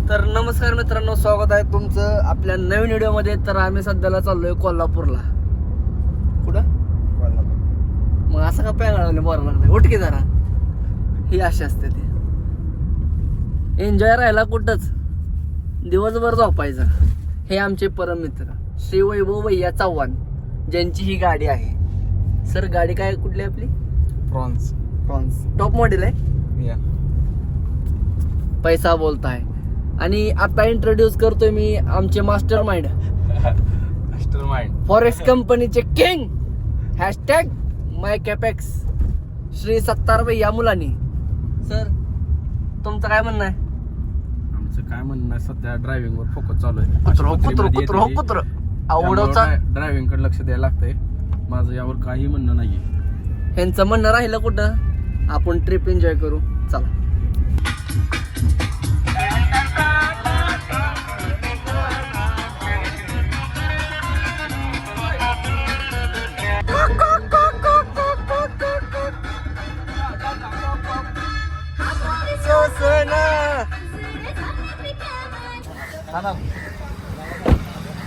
तर नमस्कार मित्रांनो, स्वागत आहे तुमचं आपल्या नवीन व्हिडिओ मध्ये. तर आम्ही सध्याला चाललोय कोल्हापूरला. कुठं? मग असं का पॅगळावले बोलायला लागलं? उठ की जरा. ही अशी असते ती. एन्जॉय राहिला कुठंच, दिवसभर झोपायचं. हे आमचे परम मित्र श्री वैभव भैया चव्हाण, ज्यांची ही गाडी आहे. सर गाडी काय कुठली आपली? प्रॉन्स टॉप मॉडेल आहे. पैसा बोलताय. आणि आता इंट्रोड्यूस करतोय मी आमचे मास्टर माइंड फॉरेक्स कंपनीचे किंग हॅशटॅग माय कॅपेक्स श्री सत्तार भैया मुलानी. सर तुमचं काय म्हणणं आहे? आमचं काय म्हणणं आहे, सध्या ड्रायव्हिंग वर फोकस चालू आहे. कुत्र आवडवचा ड्रायव्हिंग कडे लक्ष द्यायला लागतंय. माझं यावर काही म्हणणं नाहीये. ह्यांचं म्हणणं राहिलं कुठं, आपण ट्रिप एन्जॉय करू. चला.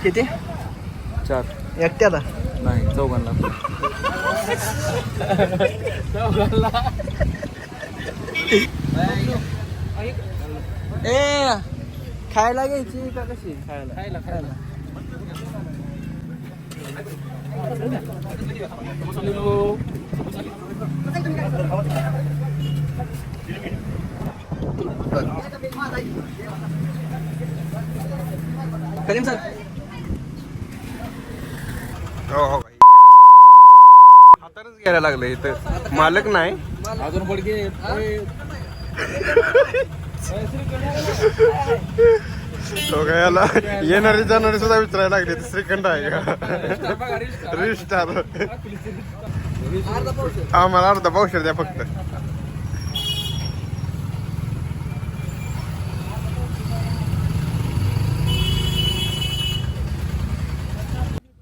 किती? 4 एकट्याला नाही, चौघांना. ए खायला घ्यायची का कशी? खायला करीम सर. हातानच घ्यायला लागलं इथं. मालक नाही अजून पडके. तो काय याला येणारी जाणारी सुद्धा विचारायला लागले. श्रीखंड आहे का? रिस्टार. आम्हाला अर्धा पावशेर द्या फक्त.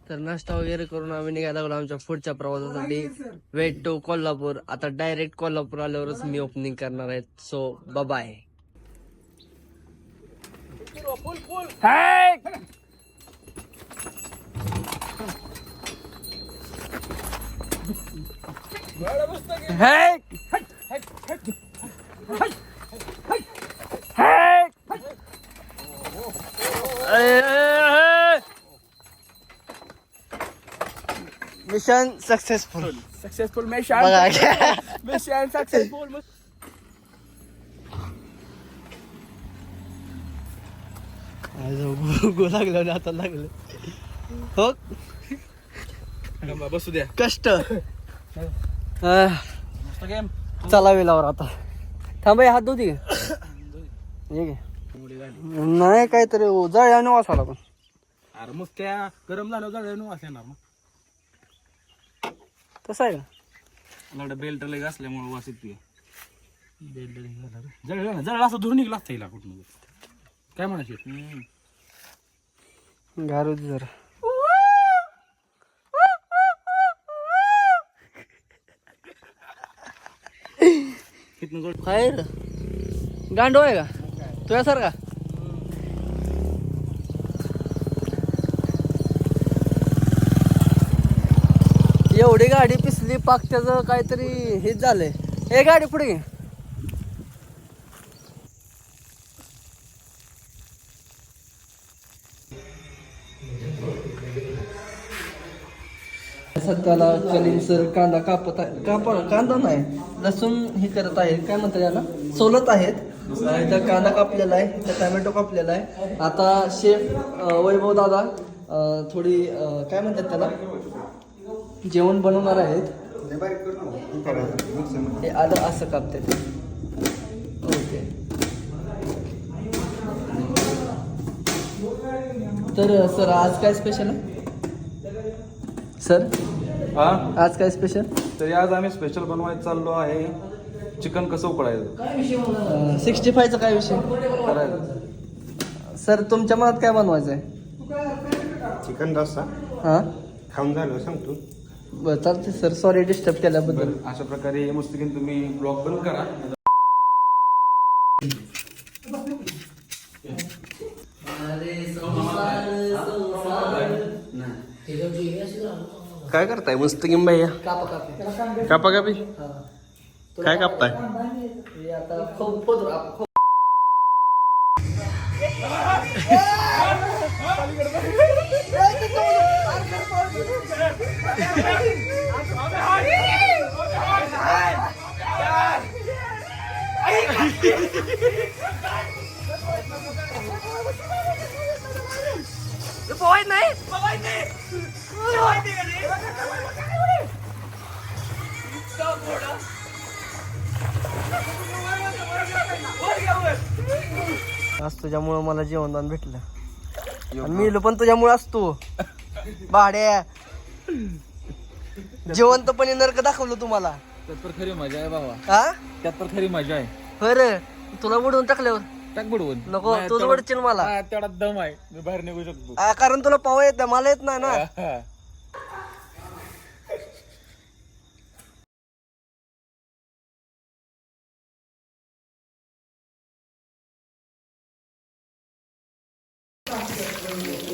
तर नाश्ता वगैरे करून आम्ही निघायला लागलो आमच्या पुढच्या प्रवासासाठी. Wait to Kolhapur. आता डायरेक्ट कोल्हापूर आल्यावरच मी ओपनिंग करणार आहे. So bye. Mission successful. बघा मिशन सक्सेसफुल. गो लागलं आता लागलं हो. बसू द्या. कष्ट चला वेलावर आता. थांब हात धुती नाही काहीतरी जळल्याने वासाला. पण अरे मग त्या गरम झाल्यावर वास येणार मग. तसं आहे का? बेल्ट लग असल्यामुळे वास येते. जळलं असं धुरून निघला असता कुठून. काय म्हणायचे? गारू जरा काय रे गांडो आहे का तुझ्यासारखा? एवढी गाडी पिसली पाक त्याचं काहीतरी हेच झालंय. हे गाडी पुढे घे. सध्याला कलीम सर कांदा कापत आहे. कांदा नाही, लसूण हे करत आहेत. काय म्हणतात याला? सोलत आहेत. इथं कांदा कापलेला आहे, इथं टोमॅटो कापलेला आहे. आता शेफ वैभव दादा थोडी काय म्हणतात त्याला जेवण बनवणार आहेत. हे आलं असं कापतात. ओके. तर सर आज काय स्पेशल आहे? सर आज काय स्पेशल? तरी आज आम्ही स्पेशल बनवायला चाललो आहे. चिकन कसं उकडायचं. 65चा काय विषय करायचं. सर तुमच्या मनात काय बनवायचं आहे? चिकन रस्सा. हां खाऊन झालं सांगतो. बरं चालते सर. सॉरी डिस्टर्ब केल्याबद्दल. अशा प्रकारे मस्तकीन तुम्ही ब्लॉग बंद करा. काय करताय मस्त किंवा भैया कापा कापी कापा कापी हा काय कापताय हे आता खूप आज तुझ्यामुळं मला जेवणदान भेटलं आणि मी पण तुझ्यामुळे असतो भाड्या जिवंतपणे नरक दाखवलं तुम्हाला त्यात तर खरी मजा आहे बाबा, हा त्यात तर खरी मजा आहे. बरं तुला बुडवून टाकल्यावर टाक बुडवून. नको तूच वडचील मला तेवढा दम आहे, मी बाहेर निघू शकतो. कारण तुला पाव येत नाही मला येत नाही ना.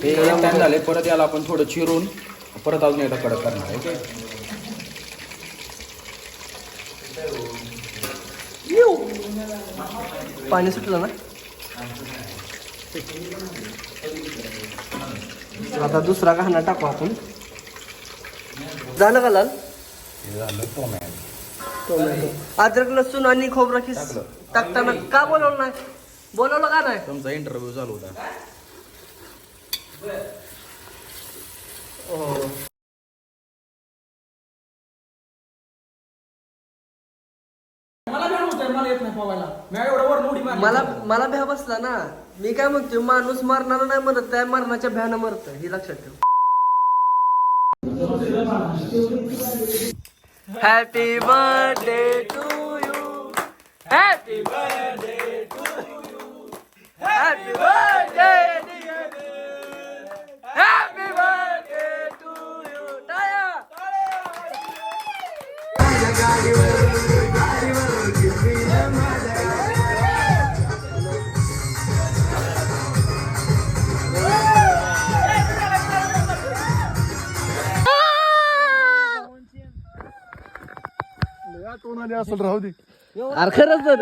हे टाइम झाले, परत याला आपण थोडं चिरून परत अजून एकदा कडक करणार आहे. ओके. पाणी सुटलं ना. आता दुसरा गहना टाकू आपण. झालं का लाल टोमॅटो अद्रक लसूण आणि खोबरा खिस टाकताना का बोलवलं नाही, बोलवलं का नाही. तुमचा इंटरव्ह्यू चालू होता. मला भ्या बसला ना. मी काय म्हणतोय माणूस मारणारा नाही मरत, त्या मरणाच्या भ्यानं मरत, हे लक्षात ठेव. Happy birthday to you, happy birthday to you, happy birthday happy birthday to you. टाळ्या. असेल राहू दे. अरे खरंच तर